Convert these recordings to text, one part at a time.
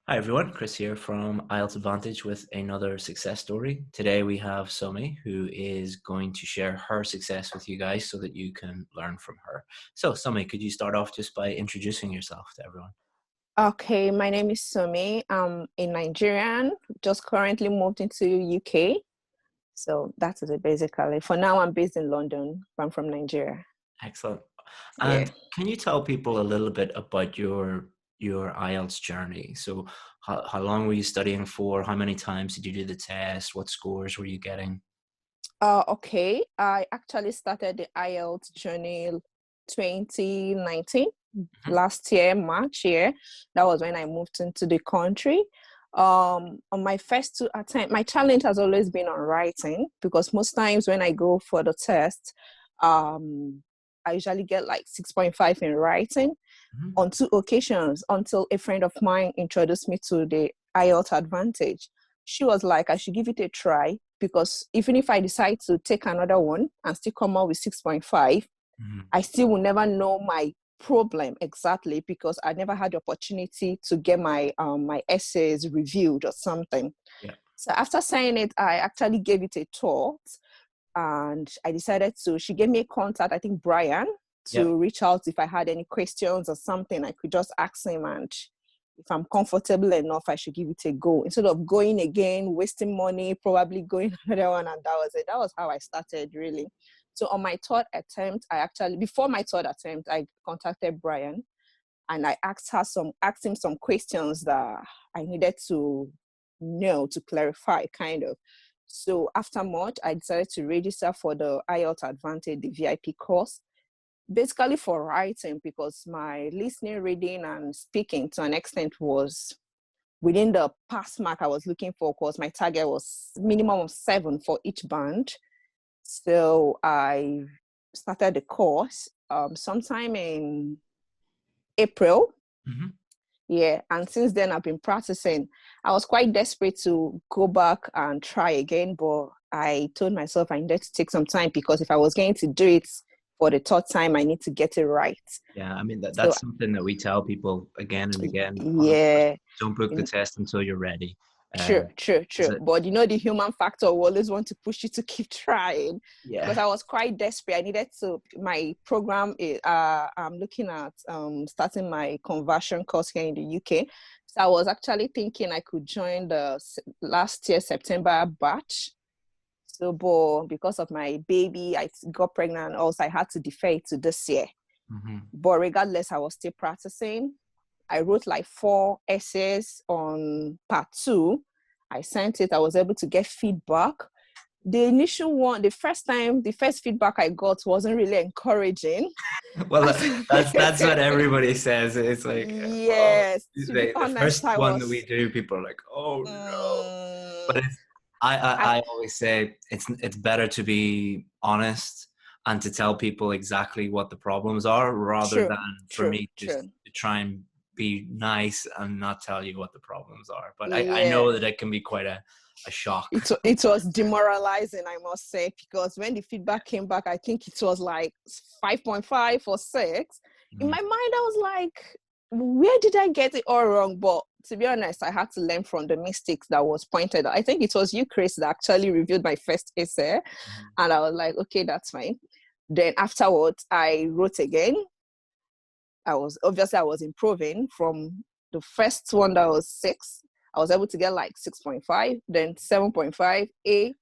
Hi everyone, Chris here from IELTS Advantage with another success story. Today we have Sommie who is going to share her success with you guys so that you can learn from her. So Sommie, could you start off just by introducing yourself to everyone? Okay, my name is Sommie. I'm a Nigerian, just currently moved into UK. So that's it basically. For now, I'm based in London, but I'm from Nigeria. Excellent. Yeah. And can you tell people a little bit about your IELTS journey? So how long were you studying for? How many times did you do the test? What scores were you getting? Okay, I actually started the IELTS journey 2019, Mhm. last year, March year. That was when I moved into the country. On my first two attempts, my challenge has always been on writing because most times when I go for the test, um, I usually get like 6.5 in writing Mhm. on two occasions until a friend of mine introduced me to the IELTS Advantage. She was like, I should give it a try because even if I decide to take another one and still come out with 6.5, Mhm. I still will never know my problem exactly because I never had the opportunity to get my essays reviewed or something. Yeah. So after saying it, I actually gave it a thought and I decided to, she gave me a contact, I think Brian, Yeah. to reach out if I had any questions or something. I could just ask him, and if I'm comfortable enough, I should give it a go. Instead of going again, wasting money, probably going another one, and that was it. That was how I started, really. So on my third attempt, before my third attempt, I contacted Brian and I asked him some questions that I needed to know to clarify, kind of. So after much, I decided to register for the IELTS Advantage, the VIP course, basically for writing because my listening, reading, and speaking to an extent was within the pass mark I was looking for. Because my target was minimum of 7 for each band. So I started the course sometime in April. Mhm. Yeah, and since then I've been practicing. I was quite desperate to go back and try again, but I told myself I needed to take some time because if I was going to do it for the third time, I need to get it right. Yeah, I mean So that's something that we tell people again and again on the course. yeah, Don't book the test until you're ready. true, Um, true, is true. it? But the human factor will always want to push you to keep trying because Yeah. I was quite desperate. I needed to, my program is, I'm looking at starting my conversion course here in the UK. So I was actually thinking I could join the last year September batch. So, but because of my baby, I got pregnant. Also, I had to defer it to this year. Hmm. But regardless, I was still practicing. I wrote like 4 essays on part two. I sent it. I was able to get feedback. The initial one, the first time, the first feedback I got wasn't really encouraging. Well, I said, that's what everybody says. It's like, oh, yes, to be the honest, first I one that we was, do, people are like, oh no. But um, it's, I, I always say it's better to be honest and to tell people exactly what the problems are rather true, than for true, me just true. to try and be nice and not tell you what the problems are. But I know Yeah. that it can be quite a shock. It was demoralizing, I must say, because when the feedback came back, I think it was like 5.5 or 6. In my Mhm. mind, I was like, where did I get it all wrong? But to be honest, I had to learn from the mistakes that was pointed out. I think it was you, Chris, that actually reviewed my first essay. Mhm. And I was like, okay, that's fine. Then afterwards, I wrote again. I was improving from the first one that was 6. I was able to get like 6.5, then 7.5, 8,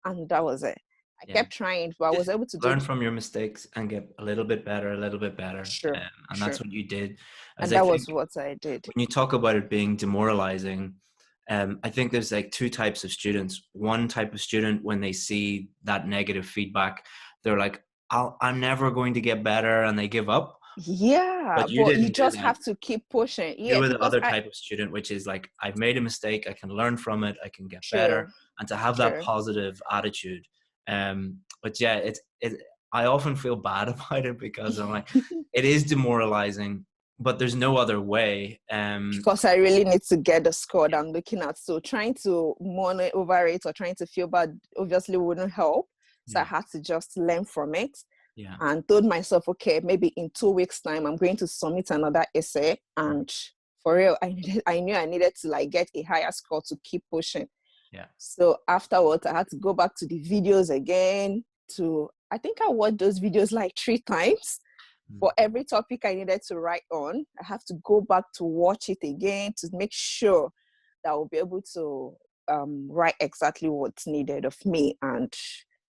and that was it. I Yeah. kept trying, but I was Just able to do learn from your mistakes and get a little bit better. true, And that's true. what you did. As And I that think was what I did. when you talk about it being demoralizing, I think there's like two types of students. One type of student, when they see that negative feedback, they're like, I'm never going to get better, and they give up. Yeah, But you but you didn't do just that. have to keep pushing. You Yeah, were the because other I type of student, which is like, I've made a mistake, I can learn from it, I can get better, true, and to have that true. positive attitude. But yeah, I often feel bad about it because I'm like, it is demoralizing, but there's no other way. Because I really need to get the score that I'm looking at. So trying to mourn over it or trying to feel bad obviously wouldn't help. So I Yeah, had to just learn from it yeah, and told myself, okay, maybe in 2 weeks' time, I'm going to submit another essay and for real, I knew I needed to like get a higher score to keep pushing. Yeah. So afterwards, I had to go back to the videos again. I think I watched those videos like 3 times. For every topic I needed to write on, I have to go back to watch it again to make sure that I'll be able to write exactly what's needed of me. And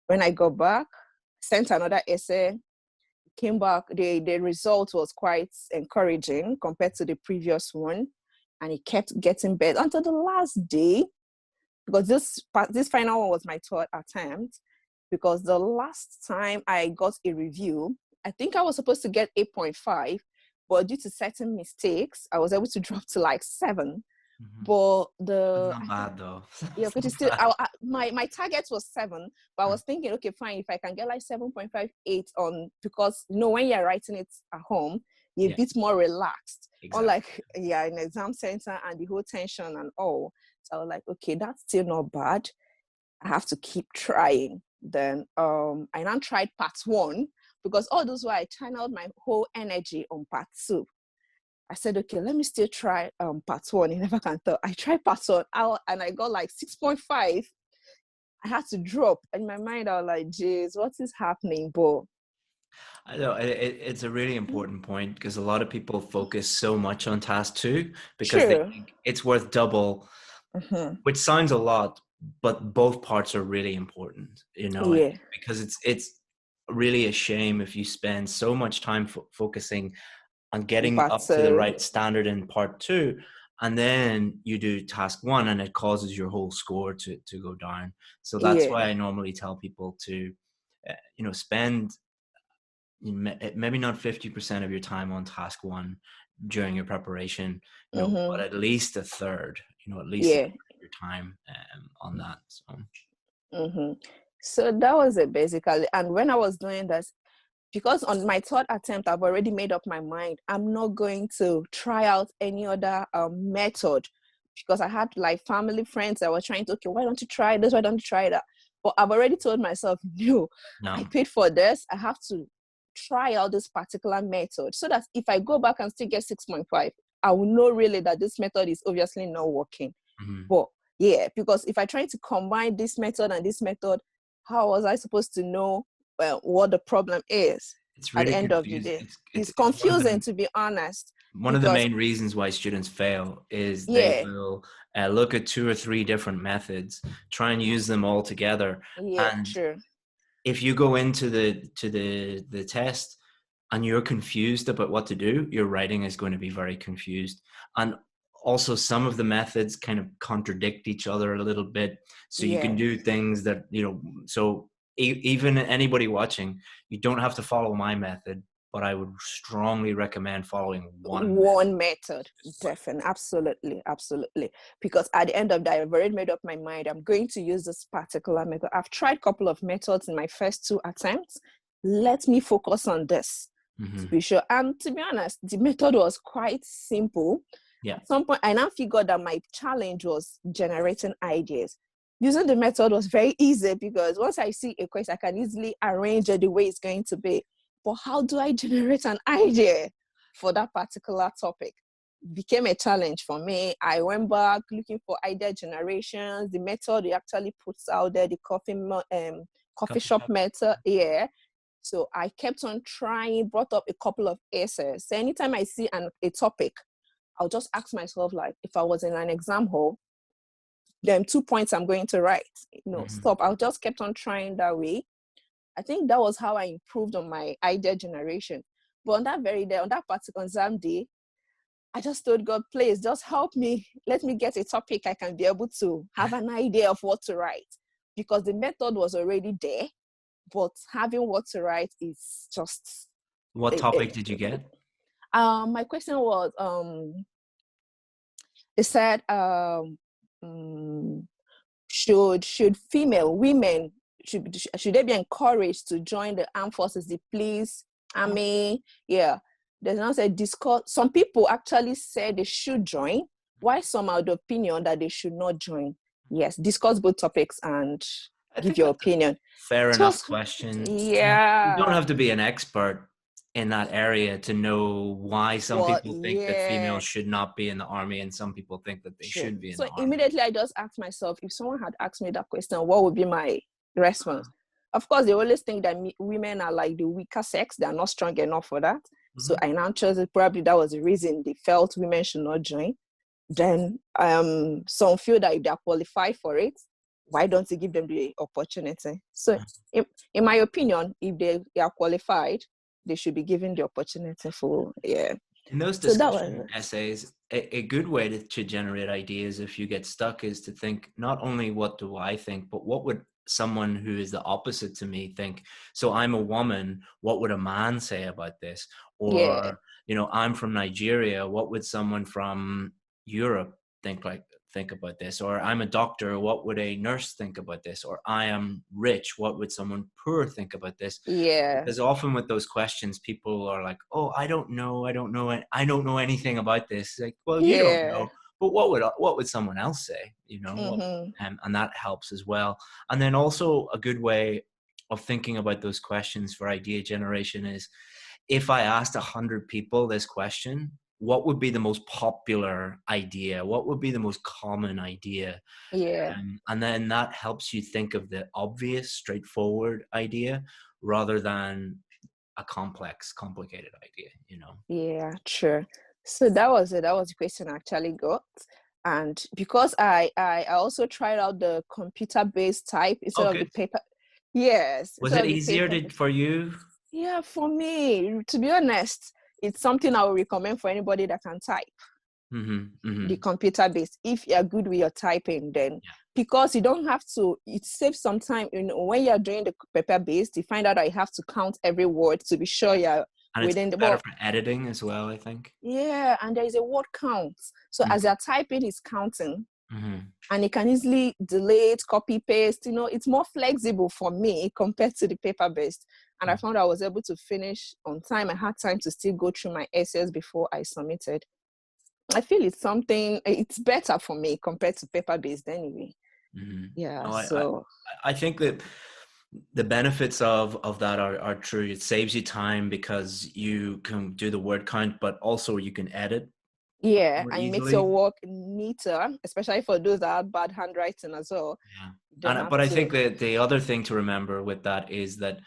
when I got back, sent another essay, came back, the result was quite encouraging compared to the previous one. And it kept getting better until the last day, because this final one was my third attempt, because the last time I got a review, I think I was supposed to get 8.5, but due to certain mistakes, I was able to drop to like 7. But That's not bad though. yeah, which is still my target was 7, but I was thinking, okay, fine, if I can get like 7.58 on, because when you're writing it at home, you're a bit more relaxed. Exactly. Unlike in exam center and the whole tension and all. So I was like, okay, that's still not bad. I have to keep trying. Then I now tried part 1, because all those while I channeled my whole energy on part 2. I said, okay, let me still try part 1. You never can tell. I tried part 1 out and I got like 6.5. I had to drop. In my mind, I was like, geez, what is happening? But I know it's a really important point, because a lot of people focus so much on task 2 because they think it's worth double, which sounds a lot, but both parts are really important, because it's really a shame if you spend so much time focusing on getting up to the right standard in part 2, and then you do task 1 and it causes your whole score to go down. So that's why I normally tell people to spend maybe not 50% of your time on task 1 during your preparation, but at least a third, at least a third of your time on that. So that was it basically. And when I was doing this, because on my third attempt, I've already made up my mind, I'm not going to try out any other method, because I had like family friends that were trying to, okay, why don't you try this? Why don't you try that? But I've already told myself, no, I paid for this. I have to try out this particular method, so that if I go back and still get 6.5, I will know really that this method is obviously not working. But yeah, because if I try to combine this method and this method, how was I supposed to know what the problem is? It's really at the end confusing. of the day? It's confusing, to be honest. One of the main reasons why students fail is they will look at 2 or 3 different methods, try and use them all together. And if you go into the test and you're confused about what to do, your writing is going to be very confused. And also some of the methods kind of contradict each other a little bit. So you can do things that, so even anybody watching, you don't have to follow my method, but I would strongly recommend following one method. Definitely. Absolutely. Because at the end of that, I've already made up my mind. I'm going to use this particular method. I've tried a couple of methods in my first 2 attempts. Let me focus on this to be sure. And to be honest, the method was quite simple. At some point, I now figured that my challenge was generating ideas. Using the method was very easy, because once I see a question, I can easily arrange it the way it's going to be. But how do I generate an idea for that particular topic? It became a challenge for me. I went back looking for idea generations, the method he actually puts out there, the coffee shop method. So I kept on trying, brought up a couple of essays. So anytime I see a topic, I'll just ask myself, like, if I was in an exam hall, then 2 points I'm going to write. Stop. I'll just kept on trying that way. I think that was how I improved on my idea generation. But on that very day, on that particular exam day, I just told God, please just help me. Let me get a topic I can be able to have an idea of what to write. Because the method was already there, but having what to write is just... What topic did you get? My question was, it said, should women should they be encouraged to join the armed forces, the police, army? There's now said discuss. Some people actually said they should join, while some are of the opinion that they should not join. Yes, discuss both topics and give your opinion. Fair enough question. You don't have to be an expert in that area to know why some Well, people think that yeah, females should not be in the army and some people think that they true. should be in So the army. immediately I just asked myself, if someone had asked me that question, what would be my response? Of course, they always think that women are like the weaker sex. They're not strong enough for that. So Mhm. I now chose it. Probably that was the reason they felt women should not join. Then some feel that if they're qualified for it, why don't you give them the opportunity? So in my opinion, if they are qualified, they should be given the opportunity for, yeah. In those So that was discussion it. essays, a good way to generate ideas if you get stuck is to think not only what do I think, but what would someone who is the opposite to me think? So I'm a woman, what would a man say about this? Yeah, Or, I'm from Nigeria, what would someone from Europe think about this? Or I'm a doctor, what would a nurse think about this? Or I am rich, what would someone poor think about this? yeah, Because often with those questions, people are like, "Oh, I don't know, I don't know anything about this." Like, well, you don't yeah. know, but what would someone else say? Mm-hmm. And that helps as well. And then also a good way of thinking about those questions for idea generation is, if I asked 100 people this question, what would be the most popular idea? What would be the most common idea? Yeah, And then that helps you think of the obvious, straightforward idea rather than a complex, complicated idea. yeah, true. So that was it. That was the question I actually got. And because I also tried out the computer-based type instead Oh, of the good. paper. Yes, Was instead it of the easier paper. for you? Yeah, for me, to be honest, it's something I would recommend for anybody that can type. Mm-hmm. Mm-hmm. The computer based, if you're good with your typing, then Yeah. because you don't have to, it saves some time. When you're doing the paper based, you find out that you have to count every word to be sure you're And it's within the better book. for editing as well, I think. Yeah, and there is a word count. So as Mm-hmm. you're typing, it's counting. Mm-hmm. And you can easily delete, copy, paste. It's more flexible for me compared to the paper based. And I found I was able to finish on time. I had time to still go through my essays before I submitted. I feel it's better for me compared to paper based anyway. Mm-hmm. Yeah, No, so I think that the benefits of that are true. It saves you time because you can do the word count, but also you can edit yeah, more and it makes your easily. work neater, especially for those that have bad handwriting as well. Yeah. You don't But have I think to. that the other thing to remember with that is that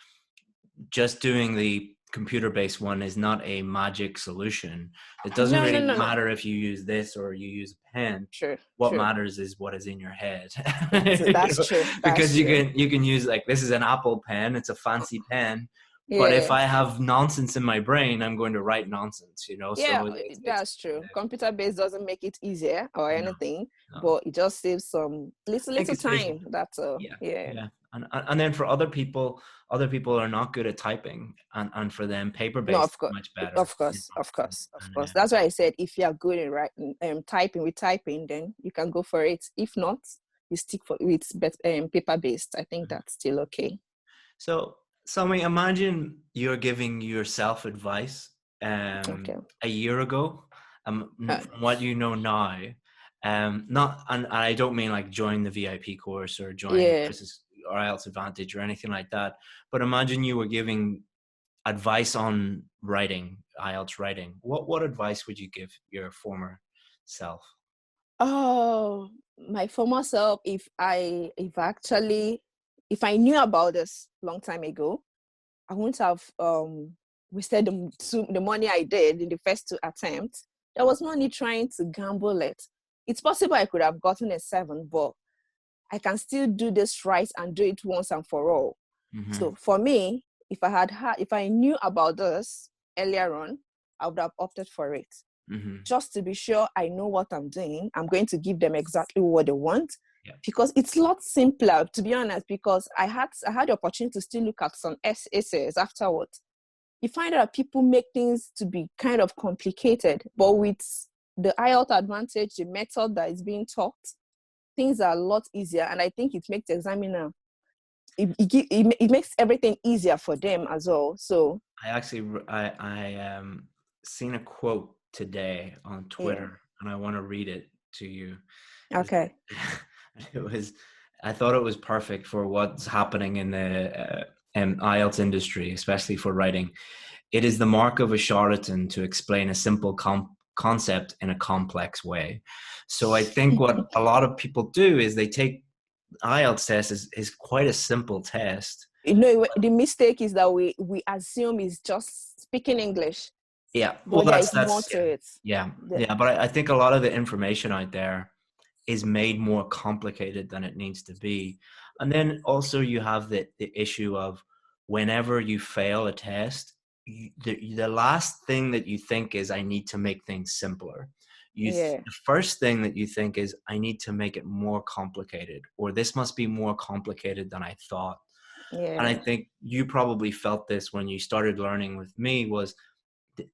just doing the computer-based one is not a magic solution. It doesn't No, no, really no, no. matter if you use this or you use a pen. True, What true. matters is what is in your head. That's true. That's Because true. you can use, like, this is an Apple pen, it's a fancy pen, but if Yeah. I have nonsense in my brain, I'm going to write nonsense, Yeah, so it's that's true. Computer based doesn't make it easier or no, anything, no. but it just saves some I think little it saves. time. That's all. Yeah, Yeah. yeah. And then for other people are not good at typing, and for them paper No, based of is course, much better. of course, of And, course, of and course. That's why I said if you are good in writing, typing with typing, then you can go for it. If not, you stick with paper based. I think that's still okay. So, Somi, imagine you're giving yourself advice Okay. a year ago, Uh, from what you know now. Not, and I don't mean like join the VIP course or join yeah. Chris's or IELTS Advantage or anything like that. But imagine you were giving advice on writing, IELTS writing. What advice would you give your former self? Oh, my former self. If I knew about this long time ago, I wouldn't have wasted the money I did in the first two attempts. There was no need trying to gamble it. It's possible I could have gotten a 7, but I can still do this right and do it once and for all. Mm-hmm. So for me, if I knew about this earlier on, I would have opted for it. Mm-hmm. Just to be sure I know what I'm doing. I'm going to give them exactly what they want, Yeah. because it's a lot simpler, to be honest, because I had the opportunity to still look at some essays afterwards. You find out people make things to be kind of complicated, but with the IELTS Advantage, the method that is being taught, things are a lot easier. And I think it makes the examiner, it makes everything easier for them as well. So I actually I seen a quote today on yeah. Twitter, and I want to read it to you. It Okay. it was I thought it was perfect for what's happening in the IELTS industry, especially for writing. it is the mark of a charlatan to explain a simple concept in a complex way. So I think what a lot of people do is they take IELTS test is quite a simple test. You know, the mistake is that we assume it's just speaking English. Yeah, well, But there is more to it. yeah. But I think a lot of the information out there is made more complicated than it needs to be. And then also you have the issue of whenever you fail a test, the last thing that you think is, I need to make things simpler. Yeah. The first thing that you think is, I need to make it more complicated, or this must be more complicated than I thought. And I Yeah. think you probably felt this when you started learning with me, was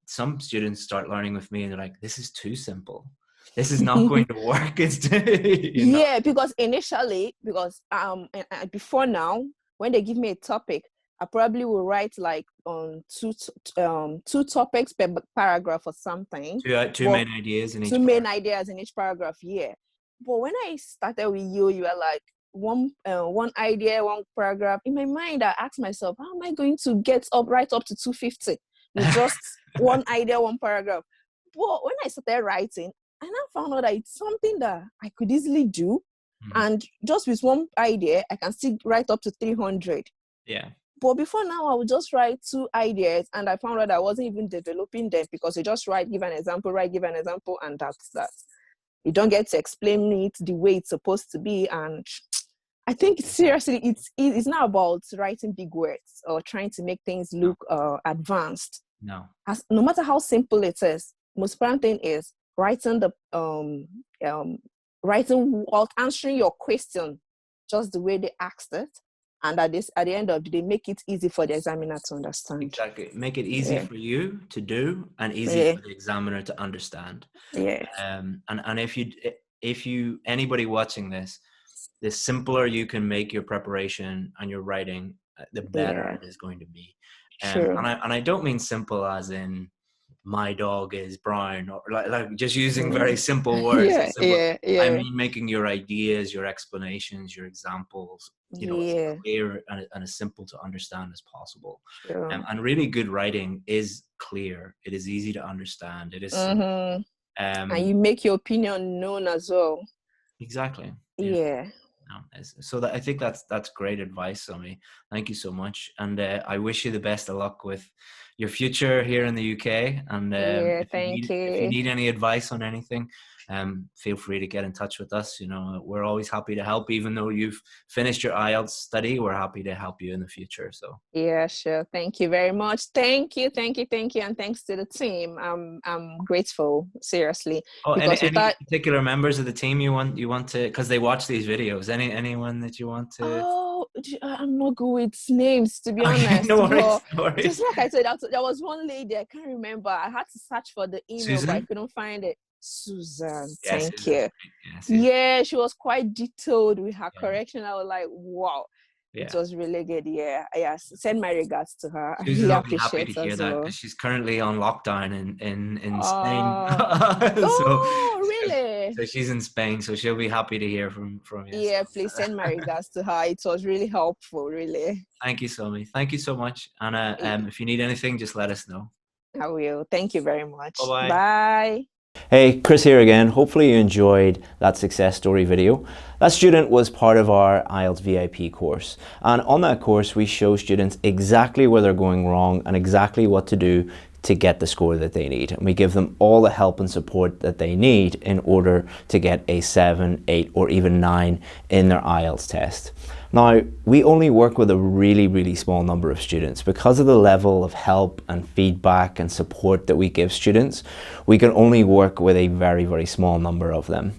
some students start learning with me and they're like, this is too simple. This is not going to work. It's you know. Yeah, because initially, before now, when they give me a topic, I probably will write like two topics per paragraph or something. Two main ideas in each two main paragraph. ideas in each paragraph. Yeah, but when I started with you, you were like one idea, one paragraph. In my mind, I asked myself, how am I going to get up right up to 250 with just one idea, one paragraph? But when I started writing, and I found out that it's something that I could easily do. And just with one idea, I can still write up to 300. Yeah. But before now, I would just write two ideas, and I found out I wasn't even developing them, because you just write, give an example, and that's that. You don't get to explain it the way it's supposed to be. And I think seriously, it's not about writing big words or trying to make things look advanced. No. No matter how simple it is, most important thing is writing while answering your question just the way they asked it, and at the end of the day, make it easy for the examiner to understand. Exactly. Make it easy for you to do and easy for the examiner to understand. Yeah. And if you anybody watching this, the simpler you can make your preparation and your writing, the better it is going to be. True. And I don't mean simple as in, my dog is brown, or like just using very simple words. Yeah. I mean, making your ideas, your explanations, your examples, as clear and as simple to understand as possible. And really good writing is clear. It is easy to understand. It is and you make your opinion known as well. Exactly. Yeah. So I think that's great advice, Sommie. Thank you so much, and I wish you the best of luck with your future here in the UK. And if you need any advice on anything, feel free to get in touch with us. We're always happy to help. Even though you've finished your IELTS study, we're happy to help you in the future. So yeah, sure. Thank you very much. Thank you, and thanks to the team. I'm grateful, seriously. Any particular members of the team you want to, because they watch these videos? Anyone that you want to? Oh, I'm not good with names, to be honest. No worries. Just like I said, there was one lady, I can't remember. I had to search for the email, Susan? But I couldn't find it. Susan, thank you. Yeah, she was quite detailed with her correction. I was like, wow. It was really good. Yeah. Send my regards to her. Susan, I really appreciate happy to hear that, because she's currently on lockdown in Spain. Really? So she's in Spain, so she'll be happy to hear from you. Yeah, please send my regards to her. It was really helpful, really. Thank you, Sommie. Thank you so much. And if you need anything, just let us know. I will. Thank you very much. Bye-bye. Bye. Hey, Chris here again. Hopefully you enjoyed that success story video. That student was part of our IELTS VIP course. And on that course, we show students exactly where they're going wrong and exactly what to do to get the score that they need. And we give them all the help and support that they need in order to get a 7, 8, or even 9 in their IELTS test. Now, we only work with a really, really small number of students. Because of the level of help and feedback and support that we give students, we can only work with a very, very small number of them.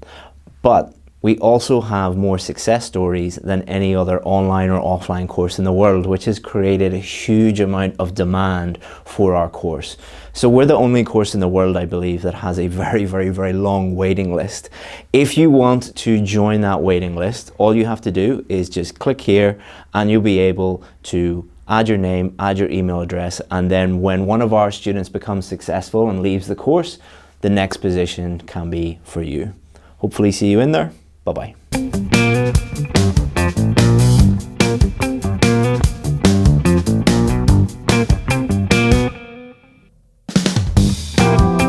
But we also have more success stories than any other online or offline course in the world, which has created a huge amount of demand for our course. So we're the only course in the world, I believe, that has a very, very, very long waiting list. If you want to join that waiting list, all you have to do is just click here and you'll be able to add your name, add your email address, and then when one of our students becomes successful and leaves the course, the next position can be for you. Hopefully see you in there. Bye-bye.